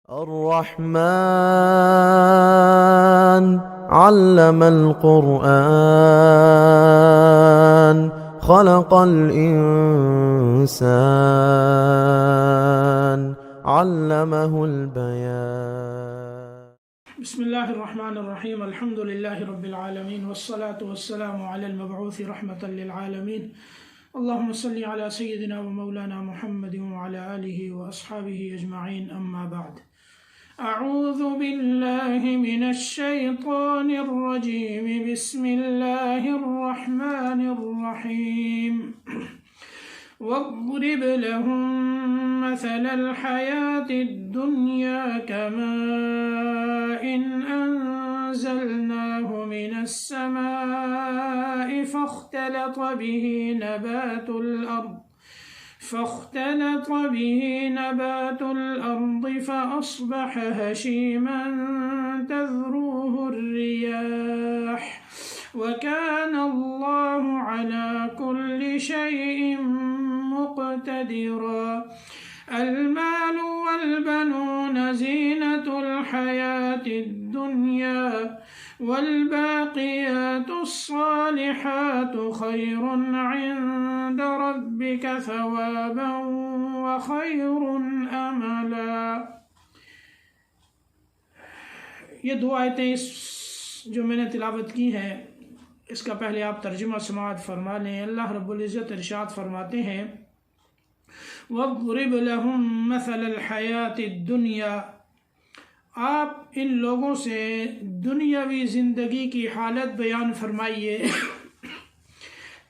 الرحمن علم القرآن خلق الإنسان علمه البيان. بسم الله الرحمن الرحيم. الحمد لله رب العالمين والصلاة والسلام على المبعوث رحمة للعالمين. اللهم صل على سيدنا ومولانا محمد وعلى آله وأصحابه أجمعين. أما بعد، أعوذ بالله من الشيطان الرجيم. بسم الله الرحمن الرحيم. واضرب لهم مثل الحياة الدنيا كماء أنزلناه من السماء فاختلط به نبات الأرض فأصبح هشيما تذروه الرياح وكان الله على كل شيء مقتدرا. المال والبنون زينة الحياة الدنيا والباقيات الصالحات خير عند ربك ثوابا وخير أملا. یہ دو آیتیں جو میں نے تلاوت کی ہیں، اس کا پہلے آپ ترجمہ سماعت فرما لیں. اللہ رب العزت ارشاد فرماتے ہیں وَاضْرِبْ لَهُمْ مَثَلَ الْحَيَاةِ الدُّنْيَا، آپ ان لوگوں سے دنیاوی زندگی کی حالت بیان فرمائیے.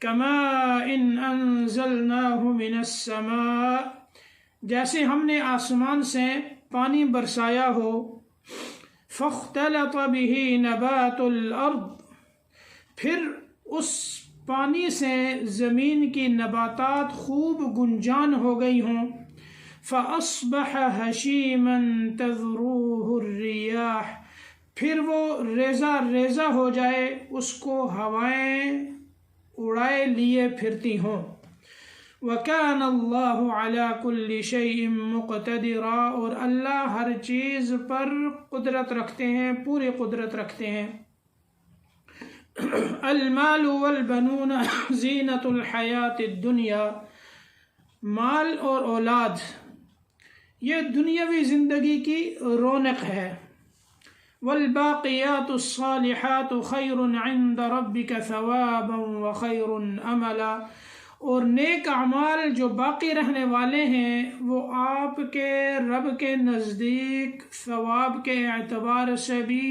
كَمَاءٍ أَنزَلْنَاهُ مِنَ السَّمَاءِ، جیسے ہم نے آسمان سے پانی برسایا ہو. فَاخْتَلَطَ بِهِ نَبَاتُ الْأَرْضِ، پھر اس پانی سے زمین کی نباتات خوب گنجان ہو گئی ہوں. فَأَصْبَحَ هَشِيمًا تَذْرُوهُ الرِّيَاحُ، پھر وہ ریزہ ریزہ ہو جائے، اس کو ہوائیں اڑائے لیے پھرتی ہوں. وَكَانَ اللَّهُ عَلَى كُلِّ شَيْءٍ مُقْتَدِرًا، اور اللہ ہر چیز پر قدرت رکھتے ہیں، پوری قدرت رکھتے ہیں. المال والبنون زینت الحیات الدنیا، مال اور اولاد یہ دنیاوی زندگی کی رونق ہے. والباقیات الصالحات خیر عند ربک ثوابا وخیر املا، اور نیک اعمال جو باقی رہنے والے ہیں وہ آپ کے رب کے نزدیک ثواب کے اعتبار سے بھی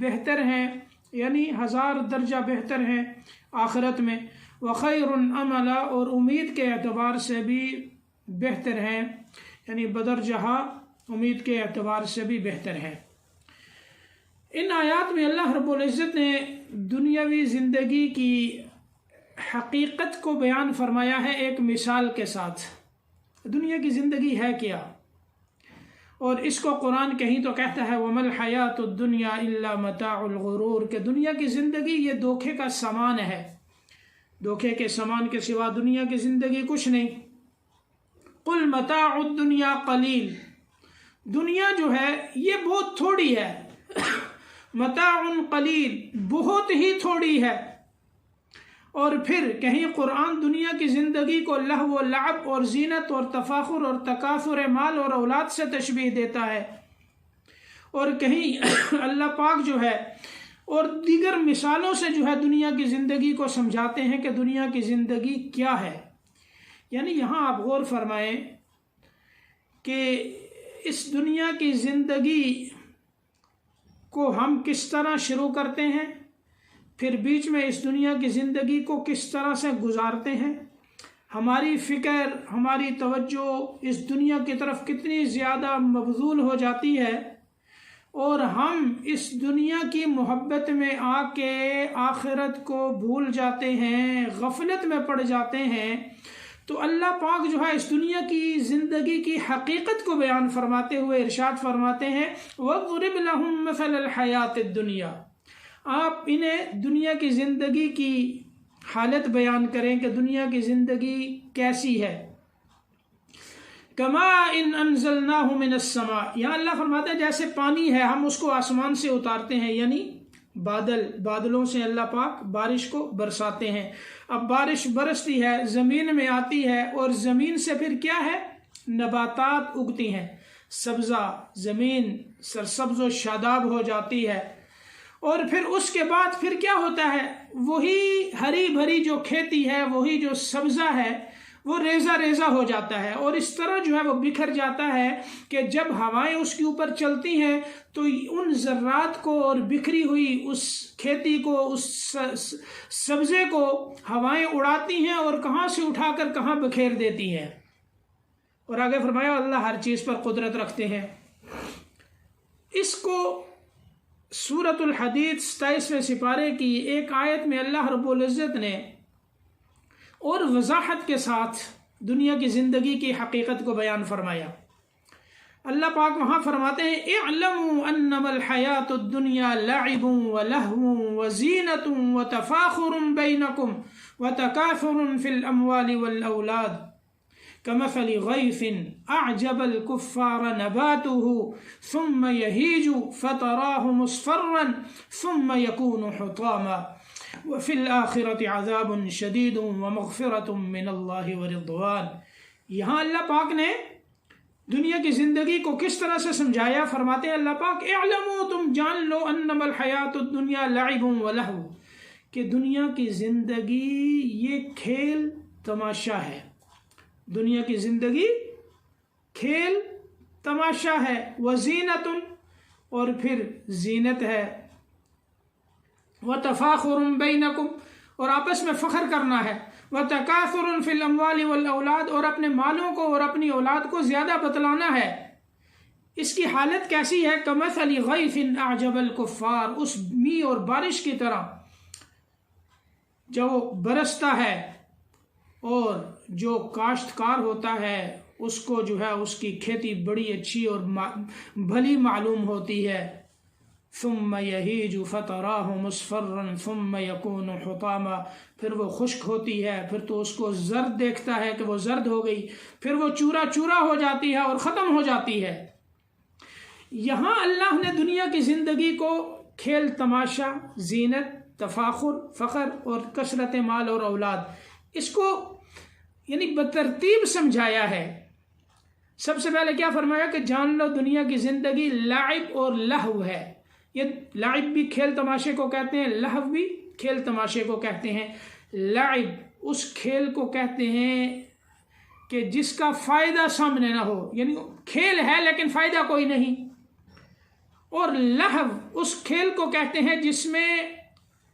بہتر ہیں، یعنی 1000 درجہ بہتر ہیں آخرت میں. وخیر املا، اور امید کے اعتبار سے بھی بہتر ہیں، یعنی بدرجہ امید کے اعتبار سے بھی بہتر ہیں. ان آیات میں اللہ رب العزت نے دنیاوی زندگی کی حقیقت کو بیان فرمایا ہے ایک مثال کے ساتھ. دنیا کی زندگی ہے کیا؟ اور اس کو قرآن کہیں تو کہتا ہے وَمَا الْحَيَاةُ الدُّنْيَا إِلَّا مَتَاعُ الْغُرُورِ، کہ دنیا کی زندگی یہ دھوکے کا سامان ہے، دھوکے کے سامان کے سوا دنیا کی زندگی کچھ نہیں. قُلْ مَتَاعُ الدُّنْيَا قَلِيلٌ، دنیا جو ہے یہ بہت تھوڑی ہے. متاع قلیل، بہت ہی تھوڑی ہے. اور پھر کہیں قرآن دنیا کی زندگی کو لہو و لعب اور زینت اور تفاخر اور تکاثر مال اور اولاد سے تشبیہ دیتا ہے. اور کہیں اللہ پاک جو ہے اور دیگر مثالوں سے جو ہے دنیا کی زندگی کو سمجھاتے ہیں کہ دنیا کی زندگی کیا ہے. یعنی یہاں آپ غور فرمائیں کہ اس دنیا کی زندگی کو ہم کس طرح شروع کرتے ہیں، پھر بیچ میں اس دنیا کی زندگی کو کس طرح سے گزارتے ہیں. ہماری فکر، ہماری توجہ اس دنیا کی طرف کتنی زیادہ مبذول ہو جاتی ہے، اور ہم اس دنیا کی محبت میں آ کے آخرت کو بھول جاتے ہیں، غفلت میں پڑ جاتے ہیں. تو اللہ پاک جو ہے اس دنیا کی زندگی کی حقیقت کو بیان فرماتے ہوئے ارشاد فرماتے ہیں وَاضْرِبْ لَهُمْ مَثَلَ الْحَيَاةِ الدُّنْيَا، آپ انہیں دنیا کی زندگی کی حالت بیان کریں کہ دنیا کی زندگی کیسی ہے. کما ان انزلناہ من السماء، یہاں اللہ فرماتا ہے جیسے پانی ہے ہم اس کو آسمان سے اتارتے ہیں، یعنی بادلوں سے اللہ پاک بارش کو برساتے ہیں۔ اب بارش برستی ہے، زمین میں آتی ہے، اور زمین سے پھر کیا ہے؟ نباتات اگتی ہیں، سبزہ زمین سرسبز و شاداب ہو جاتی ہے، اور پھر اس کے بعد پھر کیا ہوتا ہے؟ وہی ہری بھری جو کھیتی ہے، وہی جو سبزہ ہے، وہ ریزہ ریزہ ہو جاتا ہے، اور اس طرح جو ہے وہ بکھر جاتا ہے کہ جب ہوائیں اس کے اوپر چلتی ہیں تو ان ذرات کو اور بکھری ہوئی اس کھیتی کو، اس سبزے کو ہوائیں اڑاتی ہیں اور کہاں سے اٹھا کر کہاں بکھیر دیتی ہیں۔ اور آگے فرمایا اللہ ہر چیز پر قدرت رکھتے ہیں۔ اس کو سورۃ الحدید 27ویں سپارے کی ایک آیت میں اللہ رب العزت نے اور وضاحت کے ساتھ دنیا کی زندگی کی حقیقت کو بیان فرمایا۔ اللہ پاک وہاں فرماتے ہیں اعلموا انما الحیات الدنیا لعب ولہو وزینۃ وتفاخر بینکم وتکاثر فی الاموال والاولاد کمثل غیث اعجب الکفار نباته ثم یہیج فتراہ مصفرا ثم یکون حطاما وفی الآخرۃ عذاب شدید ومغفرۃ من اللہ ورضوان۔ یہاں اللہ پاک نے دنیا کی زندگی کو کس طرح سے سمجھایا؟ فرماتے ہیں اللہ پاک اعلموا، تم جان لو، انما الحیات الدنیا لعب ولہو، کہ دنیا کی زندگی یہ کھیل تماشا ہے۔ دنیا کی زندگی کھیل تماشا ہے، وزینۃ، اور پھر زینت ہے، وتفاخر بینکم، اور آپس میں فخر کرنا ہے، وتکاثر فی الاموال والاولاد، اور اپنے مالوں کو اور اپنی اولاد کو زیادہ بتلانا ہے۔ اس کی حالت کیسی ہے؟ کمثل غیث اعجب الکفار، اس می اور بارش کی طرح جو برستا ہے اور جو کاشتکار ہوتا ہے اس کو جو ہے اس کی کھیتی بڑی اچھی اور بھلی معلوم ہوتی ہے۔ ثم یہیج فتراہ مصفرا ثم یکون حطاما، پھر وہ خشک ہوتی ہے، پھر تو اس کو زرد دیکھتا ہے کہ وہ زرد ہو گئی، پھر وہ چورا چورا ہو جاتی ہے اور ختم ہو جاتی ہے۔ یہاں اللہ نے دنیا کی زندگی کو کھیل تماشا، زینت، تفاخر، فخر اور کثرت مال اور اولاد، اس کو یعنی بترتیب سمجھایا ہے۔ سب سے پہلے کیا فرمایا کہ جان لو دنیا کی زندگی لعب اور لہو ہے۔ یہ لعب بھی کھیل تماشے کو کہتے ہیں، لہو بھی کھیل تماشے کو کہتے ہیں۔ لعب اس کھیل کو کہتے ہیں کہ جس کا فائدہ سامنے نہ ہو، یعنی کھیل ہے لیکن فائدہ کوئی نہیں، اور لہو اس کھیل کو کہتے ہیں جس میں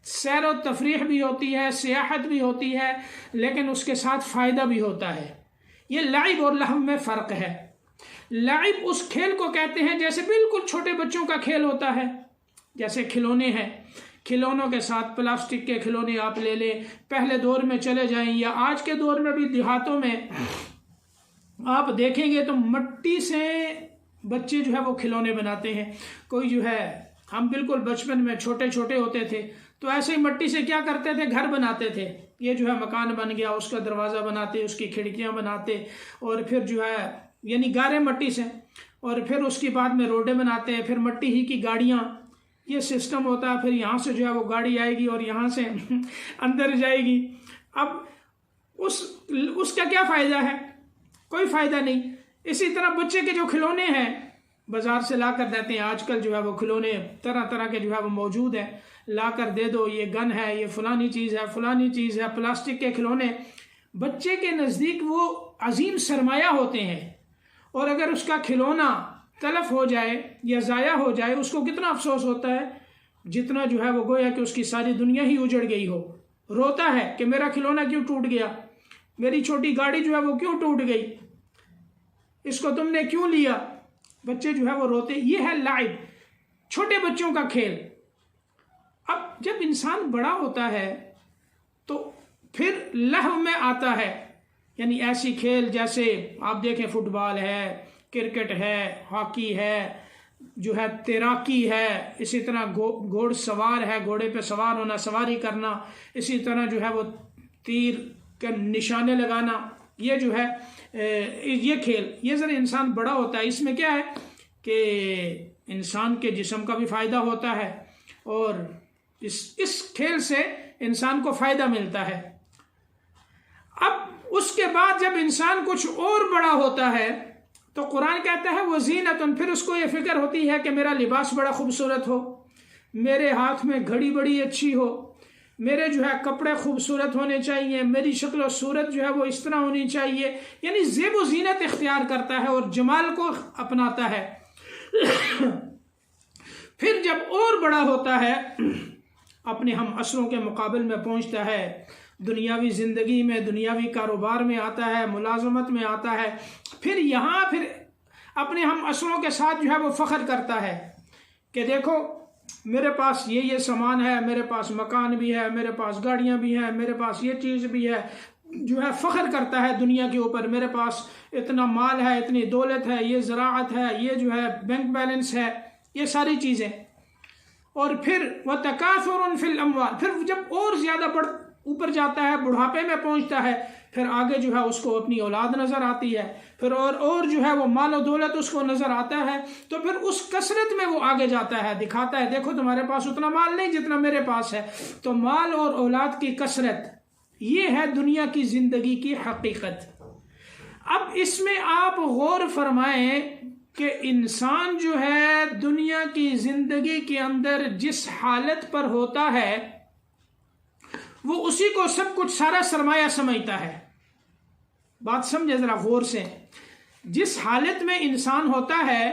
سیر و تفریح بھی ہوتی ہے، سیاحت بھی ہوتی ہے، لیکن اس کے ساتھ فائدہ بھی ہوتا ہے۔ یہ لعب اور لہو میں فرق ہے۔ لعب اس کھیل کو کہتے ہیں جیسے بالکل چھوٹے بچوں کا کھیل ہوتا ہے، جیسے کھلونے ہیں، کھلونوں کے ساتھ پلاسٹک کے کھلونے آپ لے لیں، پہلے دور میں چلے جائیں یا آج کے دور میں بھی دیہاتوں میں آپ دیکھیں گے تو مٹی سے بچے جو ہے وہ کھلونے بناتے ہیں۔ کوئی جو ہے، ہم بالکل بچپن میں چھوٹے چھوٹے ہوتے تھے تو ایسے ہی مٹی سے کیا کرتے تھے؟ گھر بناتے تھے۔ یہ جو ہے مکان بن گیا، اس کا دروازہ بناتے، اس کی کھڑکیاں بناتے، اور پھر جو ہے یعنی گارے مٹی سے، اور پھر اس کے بعد میں روڈیں بناتے ہیں، پھر مٹی ہی کی گاڑیاں، یہ سسٹم ہوتا ہے۔ پھر یہاں سے جو ہے وہ گاڑی آئے گی اور یہاں سے اندر جائے گی۔ اب اس کا کیا فائدہ ہے؟ کوئی فائدہ نہیں۔ اسی طرح بچے کے جو کھلونے ہیں بازار سے لا کر دیتے ہیں، آج کل جو ہے وہ کھلونے طرح طرح کے جو ہے وہ موجود ہیں، لا کر دے دو، یہ گن ہے، یہ فلانی چیز ہے، فلانی چیز ہے، پلاسٹک کے کھلونے۔ بچے کے نزدیک وہ عظیم سرمایہ ہوتے ہیں، اور اگر اس کا کھلونا تلف ہو جائے یا ضائع ہو جائے اس کو کتنا افسوس ہوتا ہے، جتنا جو ہے وہ گویا کہ اس کی ساری دنیا ہی اجڑ گئی ہو۔ روتا ہے کہ میرا کھلونا کیوں ٹوٹ گیا، میری چھوٹی گاڑی جو ہے وہ کیوں ٹوٹ گئی، اس کو تم نے کیوں لیا۔ بچے جو ہے وہ روتے۔ یہ ہے لعب، چھوٹے بچوں کا کھیل۔ اب جب انسان بڑا ہوتا ہے تو پھر لہو میں آتا ہے، یعنی ایسی کھیل جیسے آپ دیکھیں فٹ بال ہے، کرکٹ ہے، ہاکی ہے، جو ہے تیراکی ہے، اسی طرح گھوڑ سوار ہے، گھوڑے پہ سوار ہونا، سواری کرنا، اسی طرح جو ہے وہ تیر کے نشانے لگانا، یہ جو ہے یہ کھیل، یہ ذرا انسان بڑا ہوتا ہے، اس میں کیا ہے کہ انسان کے جسم کا بھی فائدہ ہوتا ہے اور اس کھیل سے انسان کو فائدہ ملتا ہے۔ اب اس کے بعد جب انسان کچھ اور بڑا ہوتا ہے تو قرآن کہتا ہے وزینتن، پھر اس کو یہ فکر ہوتی ہے کہ میرا لباس بڑا خوبصورت ہو، میرے ہاتھ میں گھڑی بڑی اچھی ہو، میرے جو ہے کپڑے خوبصورت ہونے چاہیے، میری شکل و صورت جو ہے وہ اس طرح ہونی چاہیے، یعنی زیب و زینت اختیار کرتا ہے اور جمال کو اپناتا ہے۔ پھر جب اور بڑا ہوتا ہے، اپنے ہم عصروں کے مقابل میں پہنچتا ہے، دنیاوی زندگی میں، دنیاوی کاروبار میں آتا ہے، ملازمت میں آتا ہے، پھر یہاں پھر اپنے ہم عصروں کے ساتھ جو ہے وہ فخر کرتا ہے کہ دیکھو میرے پاس یہ سامان ہے، میرے پاس مکان بھی ہے، میرے پاس گاڑیاں بھی ہیں، میرے پاس یہ چیز بھی ہے، جو ہے فخر کرتا ہے دنیا کے اوپر، میرے پاس اتنا مال ہے، اتنی دولت ہے، یہ زراعت ہے، یہ جو ہے بینک بیلنس ہے، یہ ساری چیزیں۔ اور پھر وَتَكَاثُرٌ فِي الْأَمْوَالِ، پھر جب اور زیادہ اوپر جاتا ہے، بڑھاپے میں پہنچتا ہے، پھر آگے جو ہے اس کو اپنی اولاد نظر آتی ہے، پھر اور جو ہے وہ مال و دولت اس کو نظر آتا ہے، تو پھر اس کثرت میں وہ آگے جاتا ہے، دکھاتا ہے دیکھو تمہارے پاس اتنا مال نہیں جتنا میرے پاس ہے۔ تو مال اور اولاد کی کثرت، یہ ہے دنیا کی زندگی کی حقیقت۔ اب اس میں آپ غور فرمائیں کہ انسان جو ہے دنیا کی زندگی کے اندر جس حالت پر ہوتا ہے وہ اسی کو سب کچھ سارا سرمایہ سمجھتا ہے۔ بات سمجھے ذرا غور سے، جس حالت میں انسان ہوتا ہے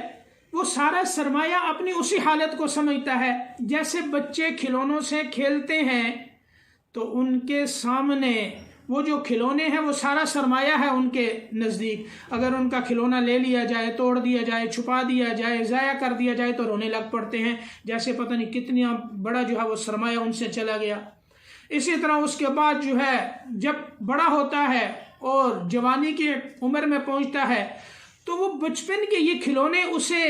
وہ سارا سرمایہ اپنی اسی حالت کو سمجھتا ہے۔ جیسے بچے کھلونوں سے کھیلتے ہیں تو ان کے سامنے وہ جو کھلونے ہیں وہ سارا سرمایہ ہے ان کے نزدیک۔ اگر ان کا کھلونا لے لیا جائے، توڑ دیا جائے، چھپا دیا جائے، ضائع کر دیا جائے تو رونے لگ پڑتے ہیں، جیسے پتہ نہیں کتنا بڑا جو ہے وہ سرمایہ ان سے چلا گیا۔ اسی طرح اس کے بعد جو ہے جب بڑا ہوتا ہے اور جوانی کی عمر میں پہنچتا ہے تو وہ بچپن کے یہ کھلونے اسے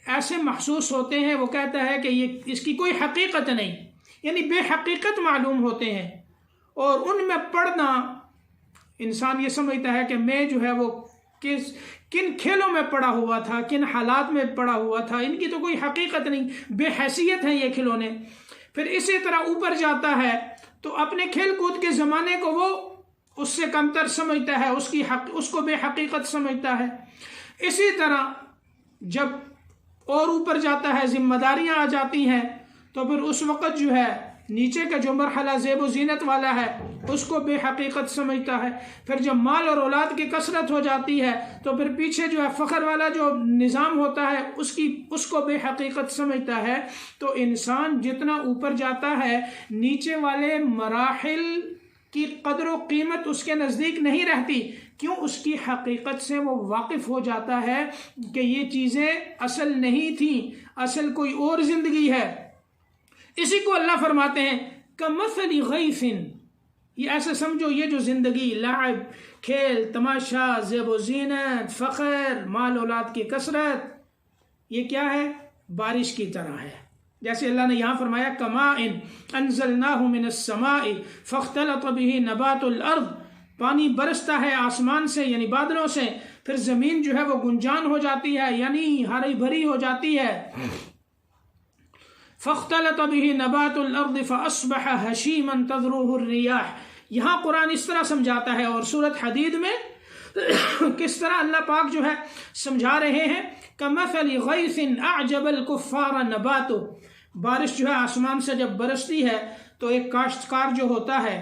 ایسے محسوس ہوتے ہیں، وہ کہتا ہے کہ یہ اس کی کوئی حقیقت نہیں، یعنی بے حقیقت معلوم ہوتے ہیں، اور ان میں پڑھنا انسان یہ سمجھتا ہے کہ میں جو ہے وہ کن کھیلوں میں پڑا ہوا تھا، کن حالات میں پڑا ہوا تھا، ان کی تو کوئی حقیقت نہیں، بے حیثیت ہیں یہ کھلونے۔ پھر اسی طرح اوپر جاتا ہے تو اپنے کھیل کود کے زمانے کو وہ اس سے کمتر سمجھتا ہے، اس کو بے حقیقت سمجھتا ہے۔ اسی طرح جب اور اوپر جاتا ہے، ذمہ داریاں آ جاتی ہیں تو پھر اس وقت جو ہے نیچے کا جو مرحلہ زیب و زینت والا ہے اس کو بے حقیقت سمجھتا ہے۔ پھر جب مال اور اولاد کی کثرت ہو جاتی ہے تو پھر پیچھے جو ہے فخر والا جو نظام ہوتا ہے اس کو بے حقیقت سمجھتا ہے۔ تو انسان جتنا اوپر جاتا ہے نیچے والے مراحل کی قدر و قیمت اس کے نزدیک نہیں رہتی، کیوں؟ اس کی حقیقت سے وہ واقف ہو جاتا ہے کہ یہ چیزیں اصل نہیں تھیں، اصل کوئی اور زندگی ہے۔ اسی کو اللہ فرماتے ہیں کمثل غیث، یہ ایسے سمجھو یہ جو زندگی، لعب، کھیل تماشا، زیب و زینت، فخر، مال اولاد کی کثرت، یہ کیا ہے؟ بارش کی طرح ہے۔ جیسے اللہ نے یہاں فرمایا کماء انزلناہ من السماء فاختلط به نبات الارض، پانی برستا ہے آسمان سے یعنی بادلوں سے، پھر زمین جو ہے وہ گنجان ہو جاتی ہے یعنی ہری بھری ہو جاتی ہے۔ فاختلط به نبات الارض فاصبح هشیما تذروه الرياح، یہاں قرآن اس طرح سمجھاتا ہے، اور سورۃ حدید میں کس طرح اللہ پاک جو ہے سمجھا رہے ہیں کمثل غیث اعجب الکفار نباتہ، بارش جو ہے آسمان سے جب برستی ہے تو ایک کاشتکار جو ہوتا ہے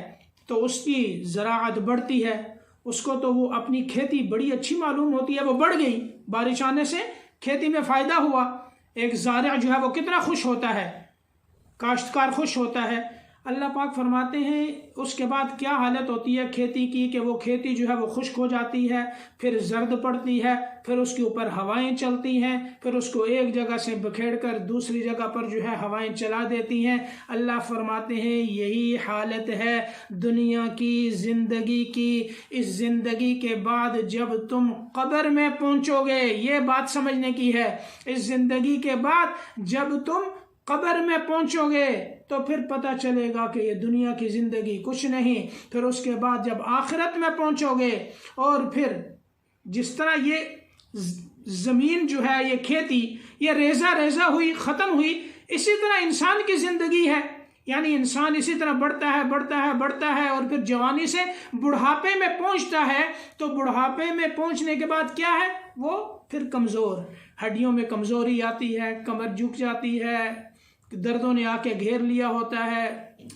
تو اس کی زراعت بڑھتی ہے، اس کو تو وہ اپنی کھیتی بڑی اچھی معلوم ہوتی ہے، وہ بڑھ گئی، بارش آنے سے کھیتی میں فائدہ ہوا، ایک زارع جو ہے وہ کتنا خوش ہوتا ہے، کاشتکار خوش ہوتا ہے۔ اللہ پاک فرماتے ہیں اس کے بعد کیا حالت ہوتی ہے کھیتی کی کہ وہ کھیتی جو ہے وہ خشک ہو جاتی ہے، پھر زرد پڑتی ہے، پھر اس کے اوپر ہوائیں چلتی ہیں، پھر اس کو ایک جگہ سے بکھیڑ کر دوسری جگہ پر جو ہے ہوائیں چلا دیتی ہیں۔ اللہ فرماتے ہیں یہی حالت ہے دنیا کی زندگی کی۔ اس زندگی کے بعد جب تم قبر میں پہنچو گے، یہ بات سمجھنے کی ہے، اس زندگی کے بعد جب تم قبر میں پہنچو گے تو پھر پتہ چلے گا کہ یہ دنیا کی زندگی کچھ نہیں. پھر اس کے بعد جب آخرت میں پہنچو گے اور پھر جس طرح یہ زمین جو ہے، یہ کھیتی، یہ ریزہ ریزہ ہوئی، ختم ہوئی، اسی طرح انسان کی زندگی ہے. یعنی انسان اسی طرح بڑھتا ہے بڑھتا ہے بڑھتا ہے اور پھر جوانی سے بڑھاپے میں پہنچتا ہے. تو بڑھاپے میں پہنچنے کے بعد کیا ہے؟ وہ پھر کمزور، ہڈیوں میں کمزوری آتی ہے، کمر جھک جاتی ہے، دردوں نے آ کے گھیر لیا ہوتا ہے.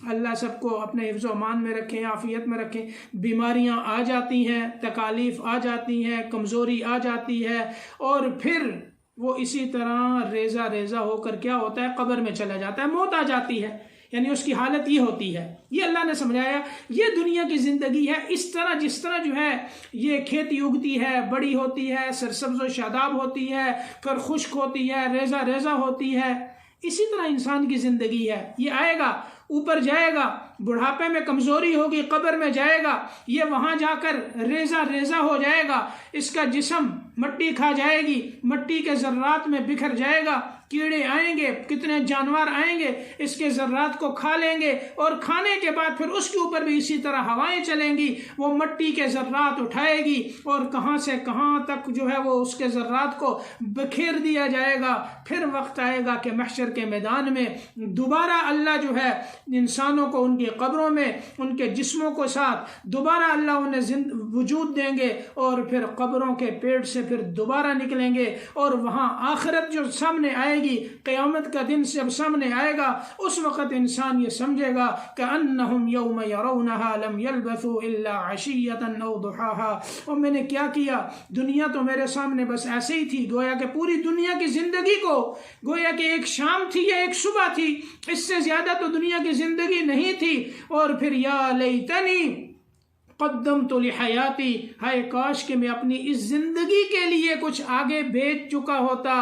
اللہ سب کو اپنے حفظ و امان میں رکھیں، عافیت میں رکھیں. بیماریاں آ جاتی ہیں، تکالیف آ جاتی ہیں، کمزوری آ جاتی ہے، اور پھر وہ اسی طرح ریزہ ریزہ ہو کر کیا ہوتا ہے؟ قبر میں چلا جاتا ہے، موت آ جاتی ہے. یعنی اس کی حالت یہ ہوتی ہے. یہ اللہ نے سمجھایا یہ دنیا کی زندگی ہے. اس طرح جس طرح جو ہے یہ کھیتی اگتی ہے، بڑی ہوتی ہے، سرسبز و شاداب ہوتی ہے، پھر خشک ہوتی ہے، ریزہ ریزہ ہوتی ہے، اسی طرح انسان کی زندگی ہے. یہ آئے گا، اوپر جائے گا، بڑھاپے میں کمزوری ہوگی، قبر میں جائے گا، یہ وہاں جا کر ریزہ ریزہ ہو جائے گا. اس کا جسم مٹی کھا جائے گی، مٹی کے ذرات میں بکھر جائے گا. کیڑے آئیں گے، کتنے جانور آئیں گے، اس کے ذرات کو کھا لیں گے، اور کھانے کے بعد پھر اس کے اوپر بھی اسی طرح ہوائیں چلیں گی. وہ مٹی کے ذرات اٹھائے گی اور کہاں سے کہاں تک جو ہے وہ اس کے ذرات کو بکھیر دیا جائے گا. پھر وقت آئے گا کہ محشر کے میدان میں دوبارہ اللہ جو ہے انسانوں کو ان کی قبروں میں ان کے جسموں کو ساتھ دوبارہ اللہ انہیں وجود دیں گے، اور پھر قبروں کے پیٹ سے پھر دوبارہ نکلیں گے. اور وہاں آخرت جو سامنے آئے گی، قیامت کا دن جب سامنے آئے گا، اس وقت انسان یہ سمجھے گا کہ انہم یوم یرونہا لم یلبثوا الا عشیۃ او ضحاہا. اور میں نے کیا کیا؟ دنیا تو میرے سامنے بس ایسے ہی تھی، گویا کہ پوری دنیا کی زندگی کو گویا کہ ایک شام تھی یا ایک صبح تھی، اس سے زیادہ تو دنیا کی زندگی نہیں تھی. اور پھر یا لیتنی قدمت لحیاتی، ہائے کاش کہ میں اپنی اس زندگی کے لیے کچھ آگے بھیج چکا ہوتا،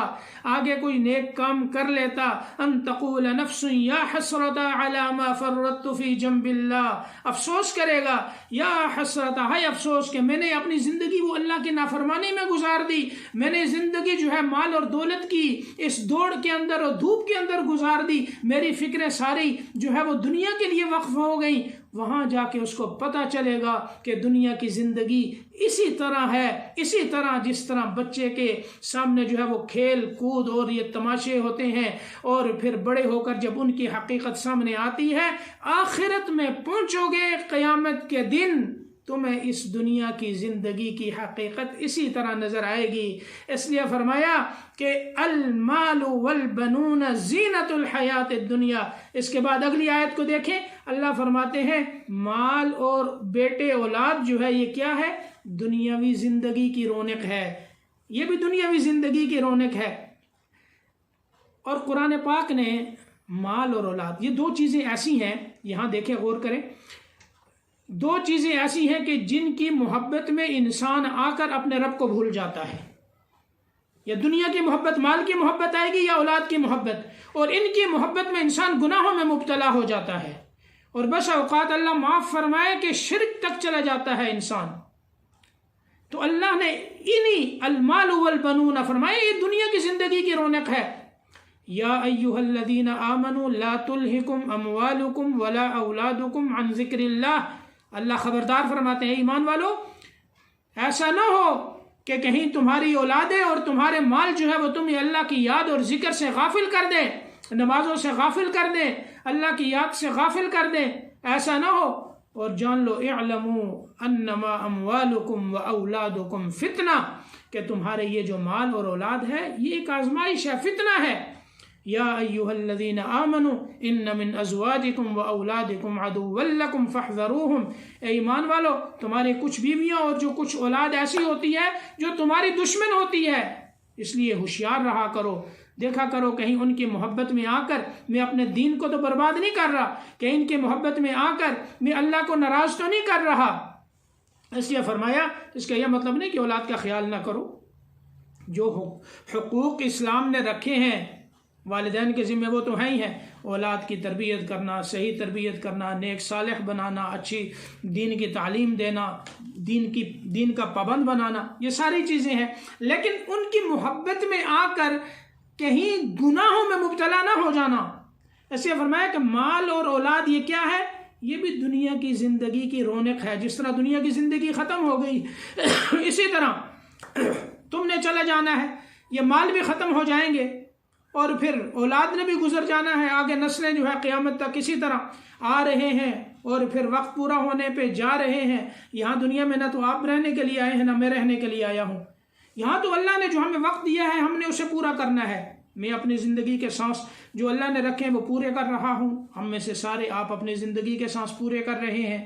آگے کوئی نیک کام کر لیتا. ان تقول نفس یا حسرت علی ما فرطت فی جنب اللہ، افسوس کرے گا، یا حسرت، ہائے افسوس کہ میں نے اپنی زندگی وہ اللہ کی نافرمانی میں گزار دی. میں نے زندگی جو ہے مال اور دولت کی اس دوڑ کے اندر اور دھوپ کے اندر گزار دی. میری فکریں ساری جو ہے وہ دنیا کے لیے وقف ہو گئیں. وہاں جا کے اس کو پتہ چلے گا کہ دنیا کی زندگی اسی طرح ہے، اسی طرح جس طرح بچے کے سامنے جو ہے وہ کھیل کود اور یہ تماشے ہوتے ہیں، اور پھر بڑے ہو کر جب ان کی حقیقت سامنے آتی ہے، آخرت میں پہنچو گے قیامت کے دن، تمہیں اس دنیا کی زندگی کی حقیقت اسی طرح نظر آئے گی. اس لیے فرمایا کہ المال والبنون زینت الحیات الدنیا. اس کے بعد اگلی آیت کو دیکھیں، اللہ فرماتے ہیں مال اور بیٹے اولاد جو ہے یہ کیا ہے؟ دنیاوی زندگی کی رونق ہے. یہ بھی دنیاوی زندگی کی رونق ہے. اور قرآن پاک نے مال اور اولاد، یہ دو چیزیں ایسی ہیں، یہاں دیکھیں غور کریں، دو چیزیں ایسی ہیں کہ جن کی محبت میں انسان آ کر اپنے رب کو بھول جاتا ہے. یا دنیا کی محبت، مال کی محبت آئے گی، یا اولاد کی محبت، اور ان کی محبت میں انسان گناہوں میں مبتلا ہو جاتا ہے، اور بس اوقات اللہ معاف فرمائے کہ شرک تک چلا جاتا ہے انسان. تو اللہ نے انہی المال والبنون فرمایا یہ دنیا کی زندگی کی رونق ہے. یا ایھا الذین آمنوا لا تلہکم اموالکم ولا اولادکم عن ذکر اللہ. اللہ خبردار فرماتے ہیں ایمان والو، ایسا نہ ہو کہ کہیں تمہاری اولادیں اور تمہارے مال جو ہے وہ تمہیں اللہ کی یاد اور ذکر سے غافل کر دیں، نمازوں سے غافل کر دیں، اللہ کی یاد سے غافل کر دیں. ایسا نہ ہو. اور جان لو اعلموا انما اموالکم و اولادکم فتنہ، کہ تمہارے یہ جو مال اور اولاد ہے یہ ایک آزمائش ہے، فتنہ ہے. یا ایھا الذین آمنوا ان من ازواجکم و اولادکم عدوا لکم فاحذروہم. اے ایمان والو، تمہاری کچھ بیویاں اور جو کچھ اولاد ایسی ہوتی ہے جو تمہاری دشمن ہوتی ہے، اس لیے ہوشیار رہا کرو. دیکھا کرو کہیں ان کی محبت میں آ کر میں اپنے دین کو تو برباد نہیں کر رہا، کہ ان کی محبت میں آ کر میں اللہ کو ناراض تو نہیں کر رہا. اس لیے فرمایا اس کا یہ مطلب نہیں کہ اولاد کا خیال نہ کرو. جو حقوق اسلام نے رکھے ہیں والدین کے ذمہ وہ تو ہیں ہی ہیں. اولاد کی تربیت کرنا، صحیح تربیت کرنا، نیک صالح بنانا، اچھی دین کی تعلیم دینا، دین کا پابند بنانا، یہ ساری چیزیں ہیں. لیکن ان کی محبت میں آ کر کہیں گناہوں میں مبتلا نہ ہو جانا. ایسے فرمایا کہ مال اور اولاد یہ کیا ہے؟ یہ بھی دنیا کی زندگی کی رونق ہے. جس طرح دنیا کی زندگی ختم ہو گئی اسی طرح تم نے چلے جانا ہے، یہ مال بھی ختم ہو جائیں گے اور پھر اولاد نے بھی گزر جانا ہے. آگے نسلیں جو ہے قیامت تک اسی طرح آ رہے ہیں اور پھر وقت پورا ہونے پہ جا رہے ہیں. یہاں دنیا میں نہ تو آپ رہنے کے لیے آئے ہیں نہ میں رہنے کے لیے آیا ہوں. یہاں تو اللہ نے جو ہمیں وقت دیا ہے ہم نے اسے پورا کرنا ہے. میں اپنی زندگی کے سانس جو اللہ نے رکھے ہیں وہ پورے کر رہا ہوں. ہم میں سے سارے آپ اپنی زندگی کے سانس پورے کر رہے ہیں.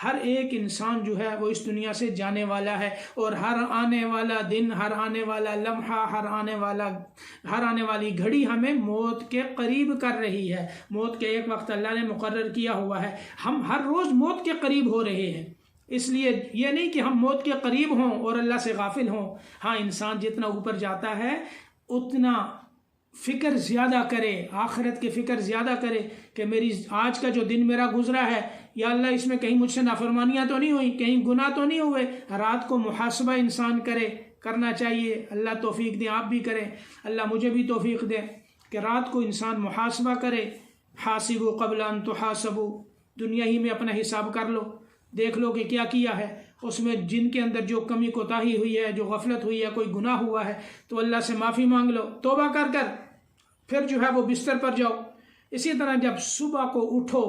ہر ایک انسان جو ہے وہ اس دنیا سے جانے والا ہے اور ہر آنے والا دن، ہر آنے والا لمحہ، ہر آنے والی گھڑی ہمیں موت کے قریب کر رہی ہے. موت کے ایک وقت اللہ نے مقرر کیا ہوا ہے. ہم ہر روز موت کے قریب ہو رہے ہیں. اس لیے یہ نہیں کہ ہم موت کے قریب ہوں اور اللہ سے غافل ہوں. ہاں، انسان جتنا اوپر جاتا ہے اتنا فکر زیادہ کرے، آخرت کی فکر زیادہ کرے کہ میری آج کا جو دن میرا گزرا ہے، یا اللہ اس میں کہیں مجھ سے نافرمانیاں تو نہیں ہوئی، کہیں گناہ تو نہیں ہوئے. رات کو محاسبہ انسان کرنا چاہیے. اللہ توفیق دیں، آپ بھی کریں، اللہ مجھے بھی توفیق دیں کہ رات کو انسان محاسبہ کرے. حاسبوا قبل ان تحاسبوا، دنیا ہی میں اپنا حساب کر لو، دیکھ لو کہ کیا کیا ہے. اس میں جن کے اندر جو کمی کوتاہی ہوئی ہے، جو غفلت ہوئی ہے، کوئی گناہ ہوا ہے تو اللہ سے معافی مانگ لو. توبہ کر پھر جو ہے وہ بستر پر جاؤ. اسی طرح جب صبح کو اٹھو،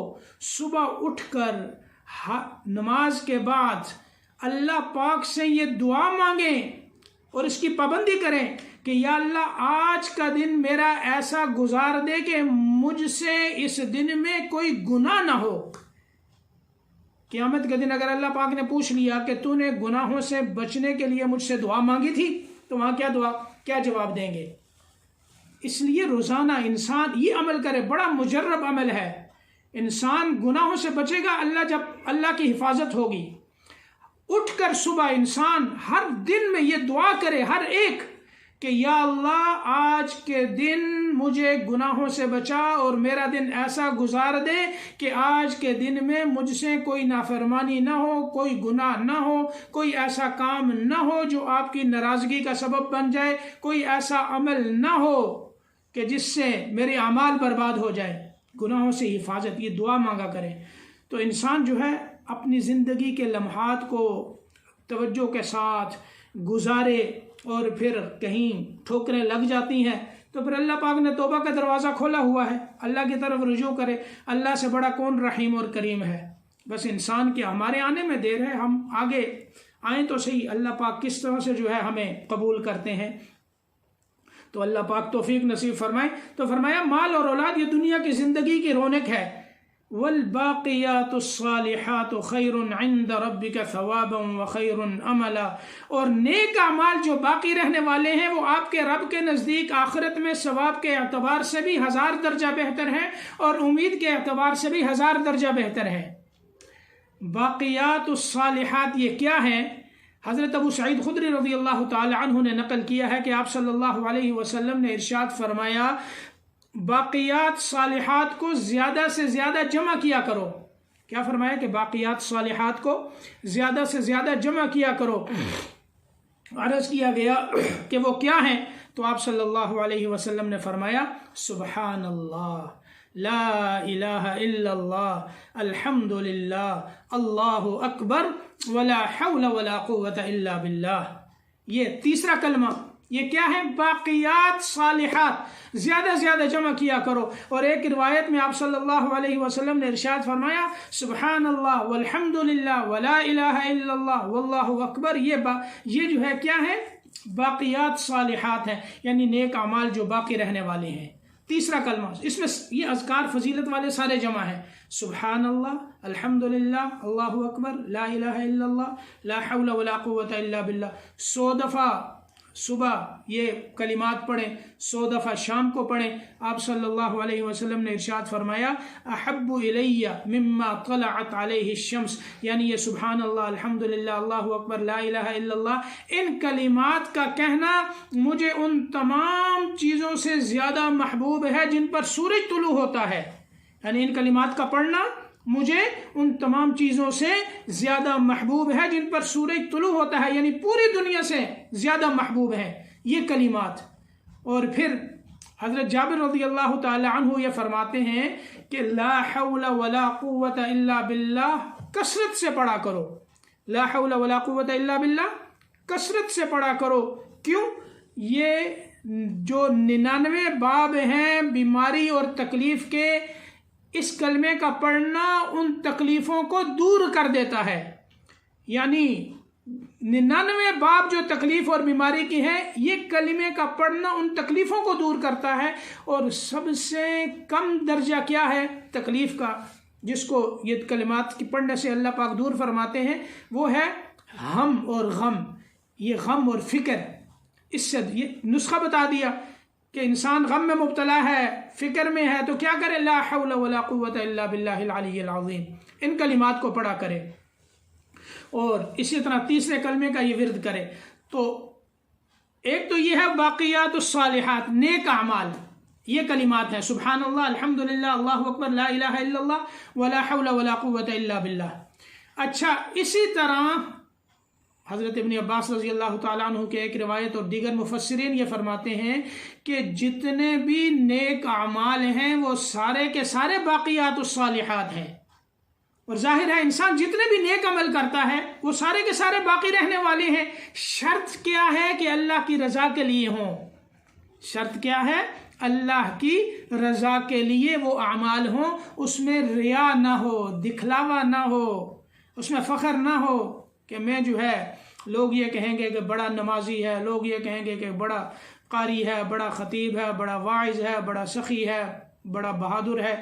صبح اٹھ کر نماز کے بعد اللہ پاک سے یہ دعا مانگیں اور اس کی پابندی کریں کہ یا اللہ آج کا دن میرا ایسا گزار دے کہ مجھ سے اس دن میں کوئی گناہ نہ ہو. قیامت کے دن اگر اللہ پاک نے پوچھ لیا کہ تو نے گناہوں سے بچنے کے لیے مجھ سے دعا مانگی تھی تو وہاں کیا جواب دیں گے؟ اس لیے روزانہ انسان یہ عمل کرے. بڑا مجرب عمل ہے. انسان گناہوں سے بچے گا جب اللہ کی حفاظت ہوگی. اٹھ کر صبح انسان ہر دن میں یہ دعا کرے، ہر ایک، کہ یا اللہ آج کے دن مجھے گناہوں سے بچا اور میرا دن ایسا گزار دے کہ آج کے دن میں مجھ سے کوئی نافرمانی نہ ہو، کوئی گناہ نہ ہو، کوئی ایسا کام نہ ہو جو آپ کی ناراضگی کا سبب بن جائے، کوئی ایسا عمل نہ ہو کہ جس سے میرے اعمال برباد ہو جائے. گناہوں سے حفاظت، یہ دعا مانگا کرے تو انسان جو ہے اپنی زندگی کے لمحات کو توجہ کے ساتھ گزارے. اور پھر کہیں ٹھوکریں لگ جاتی ہیں تو پھر اللہ پاک نے توبہ کا دروازہ کھولا ہوا ہے، اللہ کی طرف رجوع کرے. اللہ سے بڑا کون رحیم اور کریم ہے. بس انسان کے ہمارے آنے میں دیر ہے، ہم آگے آئیں تو صحیح. اللہ پاک کس طرح سے جو ہے ہمیں قبول کرتے ہیں. تو اللہ پاک توفیق نصیب فرمائے. تو فرمایا مال اور اولاد یہ دنیا کی زندگی کی رونق ہے. والباقیات الصالحات خیر عند ربک ثوابا وخیر عملا، اور نیک اعمال جو باقی رہنے والے ہیں وہ آپ کے رب کے نزدیک آخرت میں ثواب کے اعتبار سے بھی 1000 درجہ بہتر ہیں اور امید کے اعتبار سے بھی 1000 درجہ بہتر ہیں. باقیات الصالحات یہ کیا ہیں؟ حضرت ابو سعید خدری رضی اللہ تعالی عنہ نے نقل کیا ہے کہ آپ صلی اللہ علیہ وسلم نے ارشاد فرمایا باقیات صالحات کو زیادہ سے زیادہ جمع کیا کرو. کیا فرمایا؟ کہ باقیات صالحات کو زیادہ سے زیادہ جمع کیا کرو. عرض کیا گیا کہ وہ کیا ہیں؟ تو آپ صلی اللہ علیہ وسلم نے فرمایا سبحان اللہ، لا الہ الا اللہ، الحمد للہ، اللہ اکبر، ولا حول ولا قوة الا باللہ. یہ تیسرا کلمہ یہ کیا ہے؟ باقیات صالحات زیادہ زیادہ جمع کیا کرو. اور ایک روایت میں آپ صلی اللہ علیہ وسلم نے ارشاد فرمایا سبحان اللہ والحمد للہ ولا الہ الا اللہ واللہ اکبر. یہ جو ہے کیا ہے؟ باقیات صالحات ہیں، یعنی نیک اعمال جو باقی رہنے والے ہیں. تیسرا کلمہ اس میں یہ اذکار فضیلت والے سارے جمع ہیں. سبحان اللہ، الحمد للہ، اللہ اکبر، لا الہ الا اللہ، لا حول ولا قوة الا باللہ. 100 دفعہ صبح یہ کلمات پڑھیں، 100 دفعہ شام کو پڑھیں. آپ صلی اللہ علیہ وسلم نے ارشاد فرمایا احب الی مما طلعت علیہ الشمس، یعنی یہ سبحان اللہ، الحمد للہ، اللہ اکبر، لا الہ الا اللہ، ان کلمات کا کہنا مجھے ان تمام چیزوں سے زیادہ محبوب ہے جن پر سورج طلوع ہوتا ہے. یعنی ان کلمات کا پڑھنا مجھے ان تمام چیزوں سے زیادہ محبوب ہے جن پر سورج طلوع ہوتا ہے، یعنی پوری دنیا سے زیادہ محبوب ہے یہ کلمات. اور پھر حضرت جابر رضی اللہ تعالی عنہ یہ فرماتے ہیں کہ لا حول ولا قوت الا باللہ کثرت سے پڑھا کرو، لا حول ولا قوت الا باللہ کثرت سے پڑھا کرو۔ کیوں؟ یہ جو 99 باب ہیں بیماری اور تکلیف کے، اس کلمے کا پڑھنا ان تکلیفوں کو دور کر دیتا ہے۔ یعنی 99 باب جو تکلیف اور بیماری کی ہے، یہ کلمے کا پڑھنا ان تکلیفوں کو دور کرتا ہے۔ اور سب سے کم درجہ کیا ہے تکلیف کا، جس کو یہ کلمات کی پڑھنے سے اللہ پاک دور فرماتے ہیں، وہ ہے ہم اور غم۔ یہ غم اور فکر، اس سے یہ نسخہ بتا دیا کہ انسان غم میں مبتلا ہے، فکر میں ہے، تو کیا کرے؟ لا حول ولا قوت الا باللہ العلی العظیم، ان کلمات کو پڑھا کرے۔ اور اسی طرح تیسرے کلمے کا یہ ورد کرے۔ تو ایک تو یہ ہے باقیات الصالحات، نیک اعمال، یہ کلمات ہیں، سبحان اللہ، الحمدللہ، اللہ اکبر، لا الہ الا اللہ، ولا حول ولا قوت الا باللہ۔ اچھا، اسی طرح حضرت ابن عباس رضی اللہ تعالیٰ عنہ کے ایک روایت اور دیگر مفسرین یہ فرماتے ہیں کہ جتنے بھی نیک اعمال ہیں وہ سارے کے سارے باقیات الصالحات ہیں۔ اور ظاہر ہے انسان جتنے بھی نیک عمل کرتا ہے وہ سارے کے سارے باقی رہنے والے ہیں۔ شرط کیا ہے؟ کہ اللہ کی رضا کے لیے ہوں۔ شرط کیا ہے؟ اللہ کی رضا کے لیے وہ اعمال ہوں، اس میں ریا نہ ہو، دکھلاوا نہ ہو، اس میں فخر نہ ہو کہ میں جو ہے لوگ یہ کہیں گے کہ بڑا نمازی ہے، لوگ یہ کہیں گے کہ بڑا قاری ہے، بڑا خطیب ہے، بڑا واعظ ہے، بڑا سخی ہے، بڑا بہادر ہے۔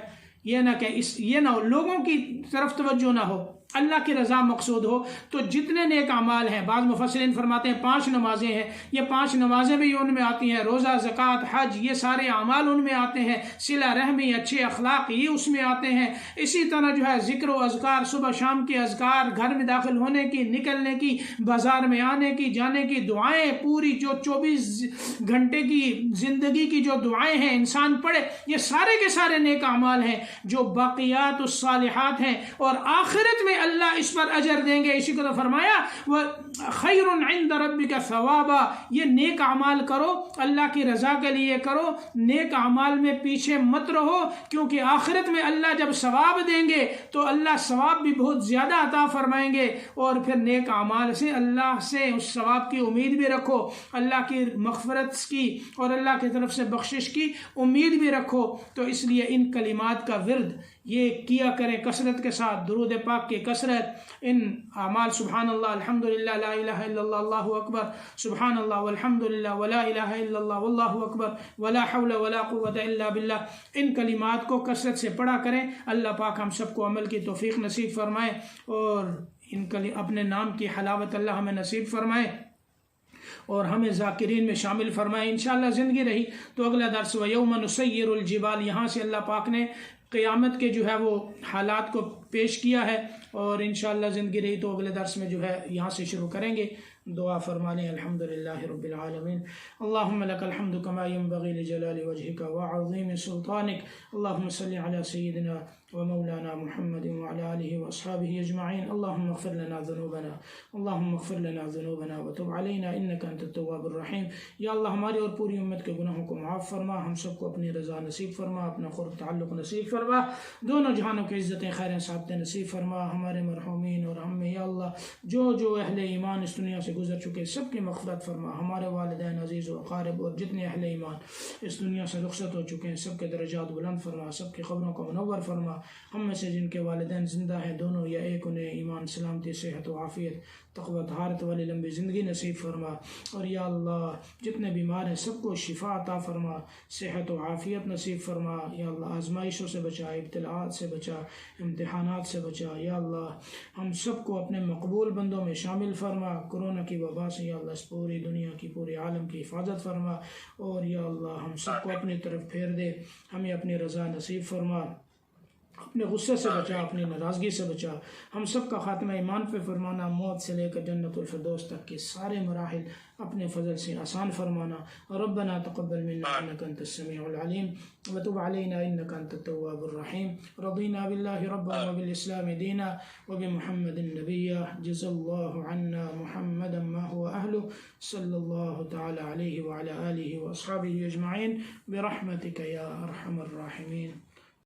یہ نہ کہ یہ نہ ہو، لوگوں کی طرف توجہ نہ ہو، اللہ کی رضا مقصود ہو۔ تو جتنے نیک اعمال ہیں، بعض مفسرین فرماتے ہیں 5 نمازیں ہیں، یہ 5 نمازیں بھی ان میں آتی ہیں، روزہ، زکوٰۃ، حج، یہ سارے اعمال ان میں آتے ہیں، صلہ رحمی، اچھے اخلاق، یہ اس میں آتے ہیں۔ اسی طرح جو ہے ذکر و اذکار، صبح شام کے اذکار، گھر میں داخل ہونے کی، نکلنے کی، بازار میں آنے کی، جانے کی دعائیں، پوری جو 24 گھنٹے کی زندگی کی جو دعائیں ہیں انسان پڑھے، یہ سارے کے سارے نیک اعمال ہیں جو باقیات الصالحات ہیں، اور آخرت میں اللہ اس پر اجر دیں گے۔ اسی کو تو فرمایا وَخَيْرٌ عِنْدَ رَبِّكَ ثَوَابًا، یہ نیک اعمال کرو، اللہ کی رضا کے لیے کرو، نیک اعمال میں پیچھے مت رہو، کیونکہ آخرت میں اللہ جب ثواب دیں گے تو اللہ ثواب بھی بہت زیادہ عطا فرمائیں گے۔ اور پھر نیک اعمال سے اللہ سے اس ثواب کی امید بھی رکھو، اللہ کی مغفرت کی اور اللہ کی طرف سے بخشش کی امید بھی رکھو۔ تو اس لیے ان کلمات کا ورد یہ کیا کریں کثرت کے ساتھ، درود پاک کی کثرت، ان اعمال سبحان اللہ، الحمدللہ، لا الہ الا اللہ، اللہ اکبر، سبحان اللہ والحمدللہ ولا الہ الا اللہ واللہ اکبر ولا حول ولا قوت الا باللہ، ان کلمات کو کثرت سے پڑھا کریں۔ اللہ پاک ہم سب کو عمل کی توفیق نصیب فرمائے، اور اپنے نام کی حلاوت اللہ ہمیں نصیب فرمائے، اور ہمیں ذاکرین میں شامل فرمائے۔ انشاءاللہ زندگی رہی تو اگلا درس وَيَوْمَ نُسَيِّرُ الْجِبَالِ، یہاں سے اللہ پاک نے قیامت کے جو ہے وہ حالات کو پیش کیا ہے، اور انشاءاللہ زندگی رہی تو اگلے درس میں جو ہے یہاں سے شروع کریں گے۔ دعا فرما لیں۔ الحمدللہ رب العالمین، اللہم لک الحمد کما ینبغی لجلال وجہک وعظیم سلطانک، اللہم صلی علی سیدنا ومولانا محمد وعلى آله وأصحابه أجمعين، اللهم اغفر لنا ذنوبنا، اللهم اغفر لنا ذنوبنا وتب علينا إنك أنت التواب الرحيم۔ یا اللہ ہماری اور پوری امت کے گناہوں کو معاف فرما، ہم سب کو اپنی رضا نصیب فرما، اپنا قرب تعلق نصیب فرما، دونوں جہانوں کے عزتیں خیریں ثابتیں نصیب فرما۔ ہمارے مرحومین اور ہم میں یا اللہ جو اہل ایمان اس دنیا سے گزر چکے سب کی مغفرت فرما، ہمارے والدین عزیز و اقارب اور جتنے اہل ایمان اس دنیا سے رخصت ہو چکے ہیں سب کے درجات بلند فرما، سب کی قبروں کو منور فرما۔ ہم میں سے جن کے والدین زندہ ہیں دونوں یا ایک، انہیں ایمان، سلامتی، صحت و عافیت، تقوی، طہارت والی لمبی زندگی نصیب فرما۔ اور یا اللہ جتنے بیمار ہیں سب کو شفا عطا فرما، صحت و عافیت نصیب فرما۔ یا اللہ آزمائشوں سے بچا، ابتلاءات سے بچا، امتحانات سے بچا۔ یا اللہ ہم سب کو اپنے مقبول بندوں میں شامل فرما۔ کورونا کی وبا سے یا اللہ اس پوری دنیا کی، پورے عالم کی حفاظت فرما، اور یا اللہ ہم سب کو اپنی طرف پھیر دے، ہمیں اپنی رضا نصیب فرما۔ اپنے غصے سے بچا، اپنی ناراضگی سے بچا، ہم سب کا خاتمہ ایمان پہ فرمانا، موت سے لے کر جنت الفردوس تک کے سارے مراحل اپنے فضل سے آسان فرمانا. ربنا تقبل منا انك انت السميع العليم وتب علينا انك انت التواب الرحيم. رضينا بالله ربا وبالاسلام دينا وبمحمد نبيا. جزا الله عنا محمدا ما هو اهله صلى الله تعالى عليه وعلى اله واصحابه اجمعين برحمتك يا ارحم الراحمين.